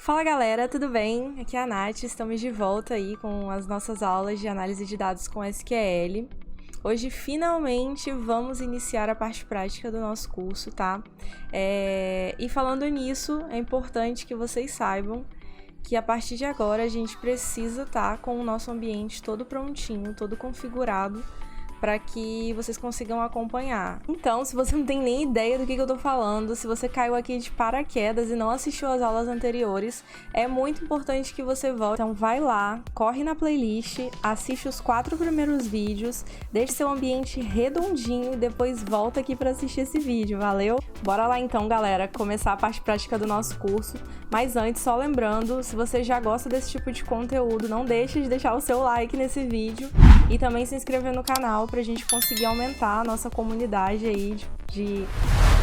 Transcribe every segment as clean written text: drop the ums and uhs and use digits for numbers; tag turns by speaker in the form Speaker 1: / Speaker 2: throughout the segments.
Speaker 1: Fala galera, tudo bem? Aqui é a Nath, estamos de volta aí com as nossas aulas de análise de dados com SQL. Hoje, finalmente, vamos iniciar a parte prática do nosso curso, tá? E falando nisso, é importante que vocês saibam que a partir de agora a gente precisa estar com o nosso ambiente todo prontinho, todo configurado, para que vocês consigam acompanhar. Então, se você não tem nem ideia do que eu tô falando, se você caiu aqui de paraquedas e não assistiu às aulas anteriores, é muito importante que você volte. Então vai lá, corre na playlist, assiste os 4 primeiros vídeos, deixe seu ambiente redondinho e depois volta aqui para assistir esse vídeo, valeu? Bora lá então, galera, começar a parte prática do nosso curso. Mas antes, só lembrando, se você já gosta desse tipo de conteúdo, não deixe de deixar o seu like nesse vídeo e também se inscrever no canal pra gente conseguir aumentar a nossa comunidade aí de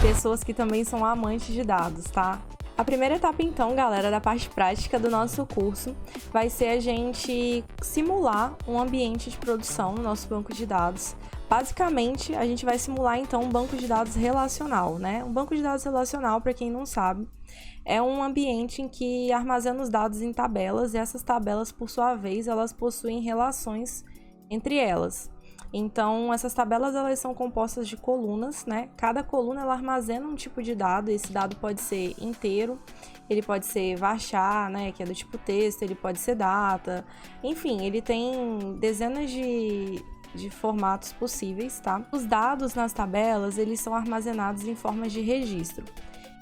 Speaker 1: pessoas que também são amantes de dados, tá? A primeira etapa então, galera, da parte prática do nosso curso vai ser a gente simular um ambiente de produção no nosso banco de dados. Basicamente, a gente vai simular então um banco de dados relacional, né? Um banco de dados relacional, para quem não sabe, é um ambiente em que armazena os dados em tabelas e essas tabelas, por sua vez, elas possuem relações entre elas. Então, essas tabelas elas são compostas de colunas, né? Cada coluna ela armazena um tipo de dado. Esse dado pode ser inteiro, ele pode ser varchar, né? Que é do tipo texto, ele pode ser data. Enfim, ele tem dezenas de formatos possíveis, tá? Os dados nas tabelas, eles são armazenados em formas de registro.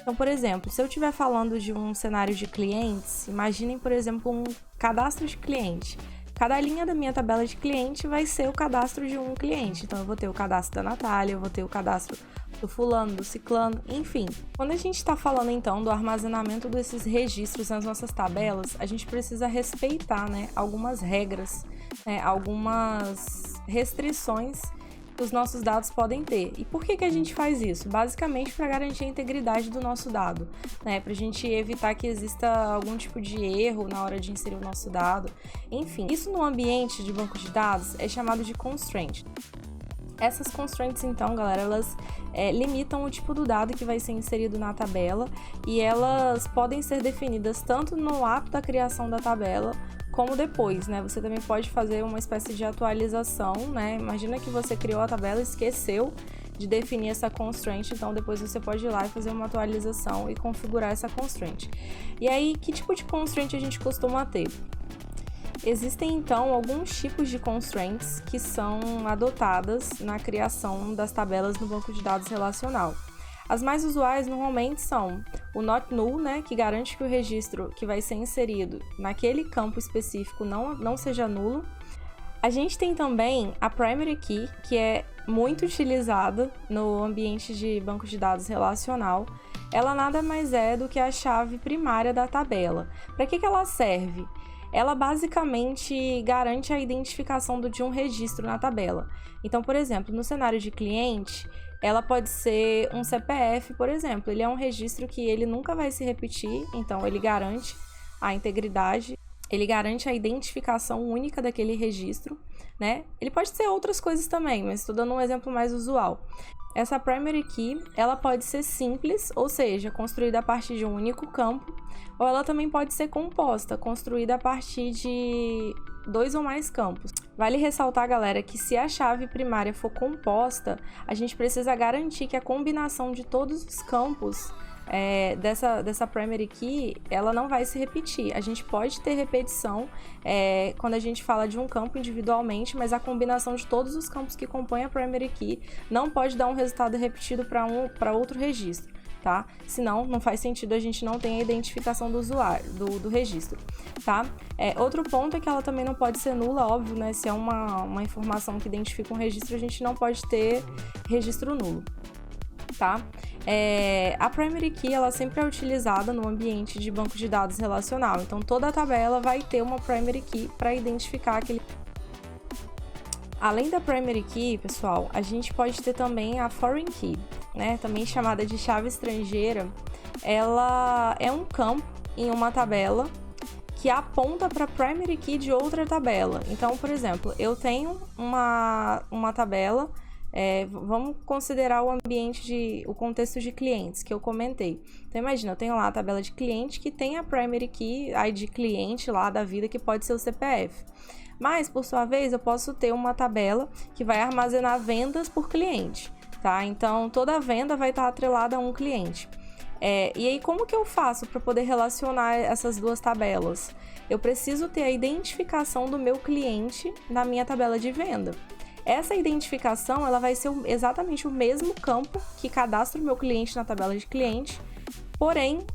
Speaker 1: Então, por exemplo, se eu estiver falando de um cenário de clientes, imaginem, por exemplo, um cadastro de cliente. Cada linha da minha tabela de cliente vai ser o cadastro de um cliente. Então, eu vou ter o cadastro da Natália, eu vou ter o cadastro do fulano, do ciclano, enfim. Quando a gente está falando, então, do armazenamento desses registros nas nossas tabelas, a gente precisa respeitar, né, algumas regras, né, algumas restrições que os nossos dados podem ter. E por que a gente faz isso? Basicamente para garantir a integridade do nosso dado, né? Para a gente evitar que exista algum tipo de erro na hora de inserir o nosso dado. Enfim, isso no ambiente de banco de dados é chamado de constraint. Essas constraints, então, galera, elas limitam o tipo do dado que vai ser inserido na tabela e elas podem ser definidas tanto no ato da criação da tabela como depois, né? Você também pode fazer uma espécie de atualização, né? Imagina que você criou a tabela e esqueceu de definir essa constraint, então depois você pode ir lá e fazer uma atualização e configurar essa constraint. E aí, que tipo de constraint a gente costuma ter? Existem, então, alguns tipos de constraints que são adotadas na criação das tabelas no banco de dados relacional. As mais usuais normalmente são o not null, né, que garante que o registro que vai ser inserido naquele campo específico não seja nulo. A gente tem também a primary key, que é muito utilizada no ambiente de banco de dados relacional. Ela nada mais é do que a chave primária da tabela. Para que ela serve? Ela basicamente garante a identificação de um registro na tabela. Então, por exemplo, no cenário de cliente, ela pode ser um CPF, por exemplo. Ele é um registro que ele nunca vai se repetir, então ele garante a integridade, ele garante a identificação única daquele registro, né? Ele pode ser outras coisas também, mas estou dando um exemplo mais usual. Essa primary key, ela pode ser simples, ou seja, construída a partir de um único campo, ou ela também pode ser composta, construída a partir de 2 ou mais campos. Vale ressaltar, galera, que se a chave primária for composta, a gente precisa garantir que a combinação de todos os campos dessa primary key, ela não vai se repetir. A gente pode ter repetição quando a gente fala de um campo individualmente, mas a combinação de todos os campos que compõem a primary key não pode dar um resultado repetido para outro registro, tá? Senão, não faz sentido, a gente não tem a identificação do usuário, do registro, tá? Outro ponto é que ela também não pode ser nula, óbvio, né? Se é uma informação que identifica um registro, a gente não pode ter registro nulo, tá? A primary key, ela sempre é utilizada no ambiente de banco de dados relacional. Então, toda a tabela vai ter uma primary key para identificar aquele... Além da primary key, pessoal, a gente pode ter também a foreign key, né? Também chamada de chave estrangeira. Ela é um campo em uma tabela que aponta para a primary key de outra tabela. Então, por exemplo, eu tenho uma tabela Vamos considerar o contexto de clientes que eu comentei. Então, imagina, eu tenho lá a tabela de cliente que tem a primary key, ID cliente lá da vida, que pode ser o CPF. Mas, por sua vez, eu posso ter uma tabela que vai armazenar vendas por cliente, tá? Então, toda venda vai estar atrelada a um cliente. E aí, como que eu faço para poder relacionar essas duas tabelas? Eu preciso ter a identificação do meu cliente na minha tabela de venda. Essa identificação, ela vai ser exatamente o mesmo campo que cadastra o meu cliente na tabela de cliente, porém,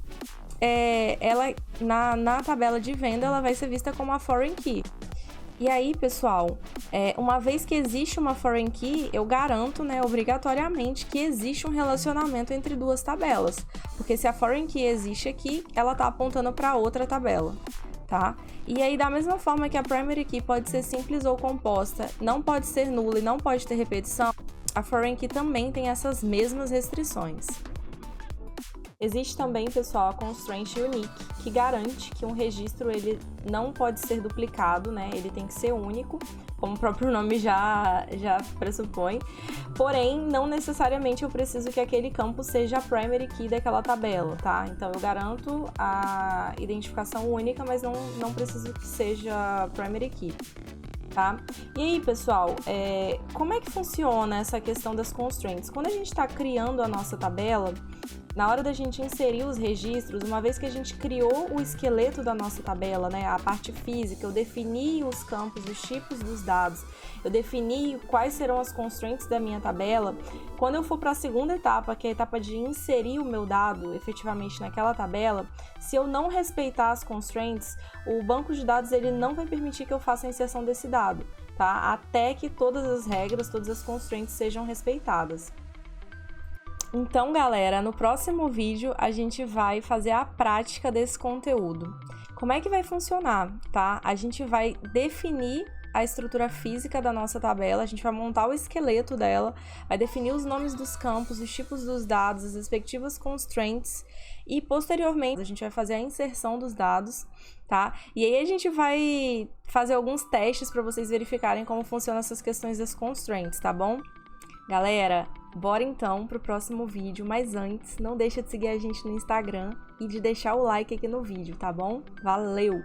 Speaker 1: ela na tabela de venda, ela vai ser vista como a foreign key. E aí, pessoal, uma vez que existe uma foreign key, eu garanto, né, obrigatoriamente, que existe um relacionamento entre duas tabelas. Porque se a foreign key existe aqui, ela está apontando para outra tabela, tá? E aí, da mesma forma que a primary key pode ser simples ou composta, não pode ser nula e não pode ter repetição, a foreign key também tem essas mesmas restrições. Existe também, pessoal, a constraint unique, que garante que um registro ele não pode ser duplicado, né? Ele tem que ser único, como o próprio nome já pressupõe. Porém, não necessariamente eu preciso que aquele campo seja a primary key daquela tabela, tá? Então, eu garanto a identificação única, mas não preciso que seja a primary key. Tá? E aí, pessoal, como é que funciona essa questão das constraints? Quando a gente está criando a nossa tabela, na hora da gente inserir os registros, uma vez que a gente criou o esqueleto da nossa tabela, né, a parte física, eu defini os campos, os tipos dos dados, eu defini quais serão as constraints da minha tabela, quando eu for para a segunda etapa, que é a etapa de inserir o meu dado efetivamente naquela tabela, se eu não respeitar as constraints, o banco de dados ele não vai permitir que eu faça a inserção desse dado, tá? Até que todas as regras, todas as constraints sejam respeitadas. Então, galera, no próximo vídeo a gente vai fazer a prática desse conteúdo. Como é que vai funcionar, tá? A gente vai definir a estrutura física da nossa tabela, a gente vai montar o esqueleto dela, vai definir os nomes dos campos, os tipos dos dados, as respectivas constraints e, posteriormente, a gente vai fazer a inserção dos dados, tá? E aí a gente vai fazer alguns testes para vocês verificarem como funcionam essas questões das constraints, tá bom? Galera, bora então pro próximo vídeo, mas antes, não deixa de seguir a gente no Instagram e de deixar o like aqui no vídeo, tá bom? Valeu!